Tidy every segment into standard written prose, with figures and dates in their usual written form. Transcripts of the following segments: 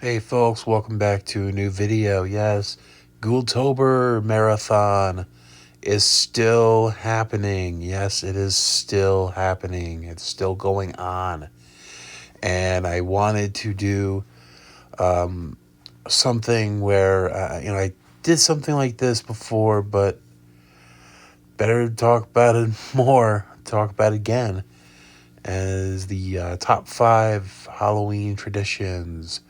Hey folks, welcome back to a new video. Yes, Ghoultober Marathon is still happening. Yes, it is still happening. It's still going on. And I wanted to do something where, I did something like this before, but better talk about it more, talk about it again, as the top 5 Halloween traditions.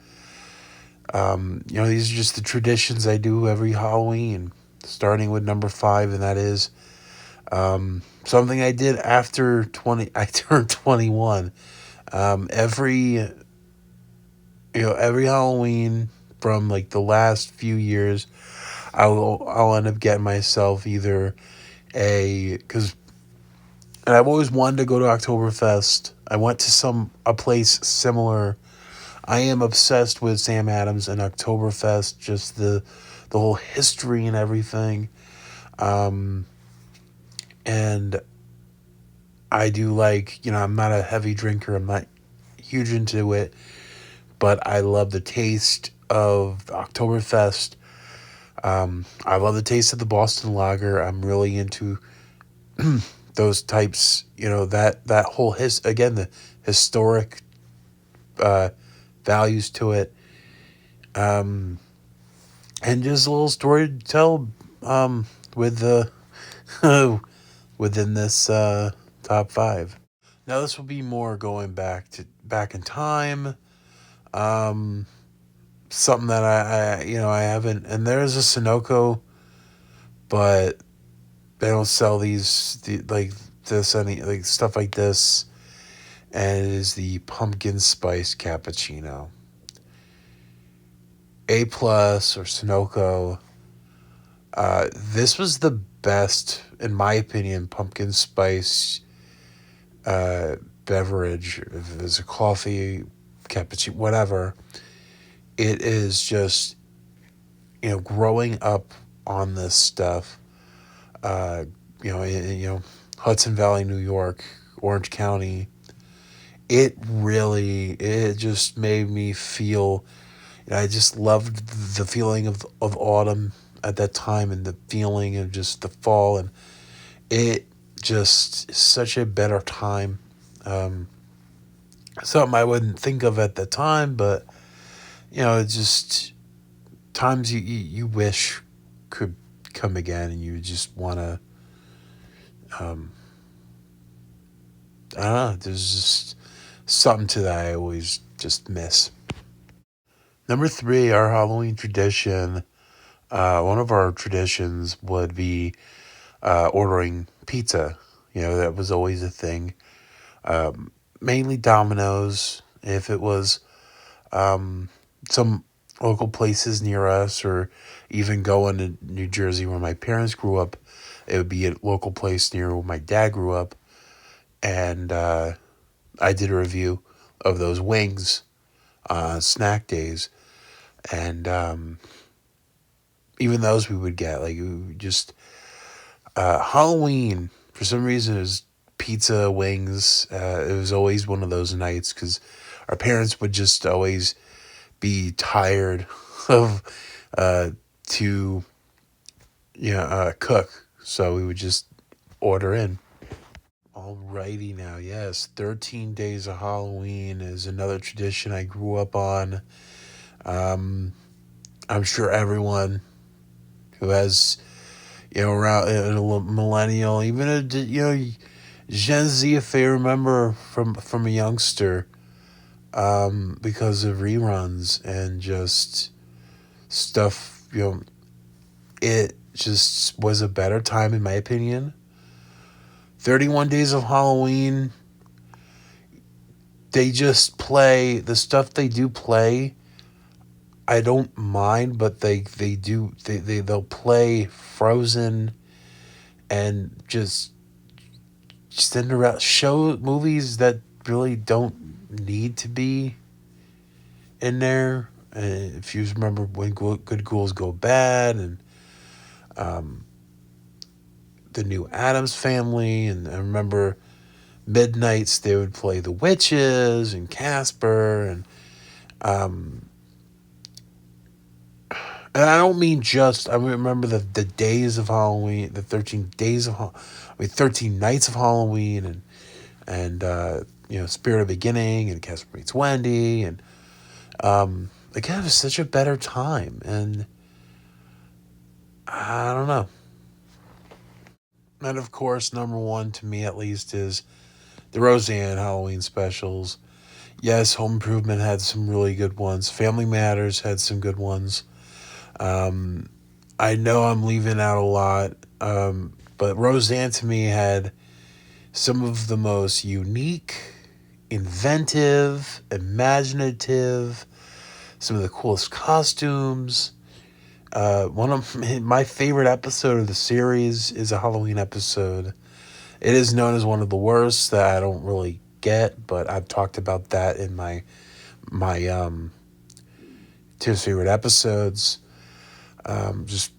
These are just the traditions I do every Halloween, starting with number 5, and that is something I did after I turned 21. Every Halloween from like the last few years, I'll end up getting myself either because and I've always wanted to go to Oktoberfest. I went to a place similar. I am obsessed with Sam Adams and Oktoberfest, just the whole history and everything. Um, and I do I'm not a heavy drinker. I'm not huge into it, but I love the taste of Oktoberfest. I love the taste of the Boston Lager. I'm really into those types. That whole the historic uh, values to it. Um, and just a little story to tell with the within this top 5. Now this will be more going back in time. Um, Something that I haven't, and there's a Sunoco, but they don't sell like this any like stuff like this, and it is the pumpkin spice cappuccino. A plus or Sunoco. This was the best, in my opinion, pumpkin spice uh, beverage. If it's a coffee, cappuccino, whatever. It is just growing up on this stuff. Uh, Hudson Valley, New York, Orange County. It just made me feel. I just loved the feeling of autumn at that time and the feeling of just the fall, and it just is such a better time. Um, Something I wouldn't think of at the time, but it's just times you wish could come again, and you just want to. Um, I don't know. There's just something to that I always just miss. Number 3, our Halloween tradition. One of our traditions would be ordering pizza. That was always a thing. Mainly Domino's. If it was some local places near us, or even going to New Jersey where my parents grew up, it would be a local place near where my dad grew up. And I did a review of those wings snack days. And even those we would get. Like, we would just Halloween, for some reason, it was pizza, wings. It was always one of those nights because our parents would just always be tired of to cook, so we would just order in. Alrighty now, yes, 13 Days of Halloween is another tradition I grew up on. Um, I'm sure everyone who has around a millennial, even Gen Z, if they remember from a youngster, because of reruns and just stuff. It just was a better time in my opinion. 31 Days of Halloween. They just play the stuff they do play. I don't mind, but they'll play Frozen and just Cinderella show movies that really don't need to be in there. If you remember when Good Ghouls Go Bad, and um, the new Addams Family, and I remember midnights they would play The Witches and Casper, and And I don't mean just. I remember the days of Halloween, the 13 days of, 13 nights of Halloween, and Spirit of Beginning and Casper Meets Wendy, and again, it was such a better time, and I don't know. And of course, number one to me at least is the Roseanne Halloween specials. Yes, Home Improvement had some really good ones. Family Matters had some good ones. Um, I know I'm leaving out a lot, but Roseanne to me had some of the most unique, inventive, imaginative, some of the coolest costumes. One of my favorite episode of the series is a Halloween episode. It is known as one of the worst that I don't really get, but I've talked about that in my two favorite episodes. Just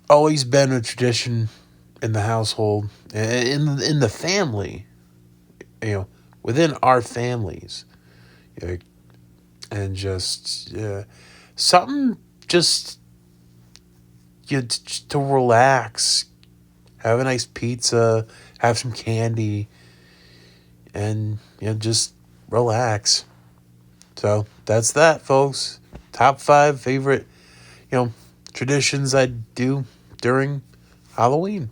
always been a tradition in the household, in the family, you know, within our families, you know, and just something just to relax, have a nice pizza, have some candy, and just relax. So that's that, folks. Top five favorite, you know, traditions I do during Halloween.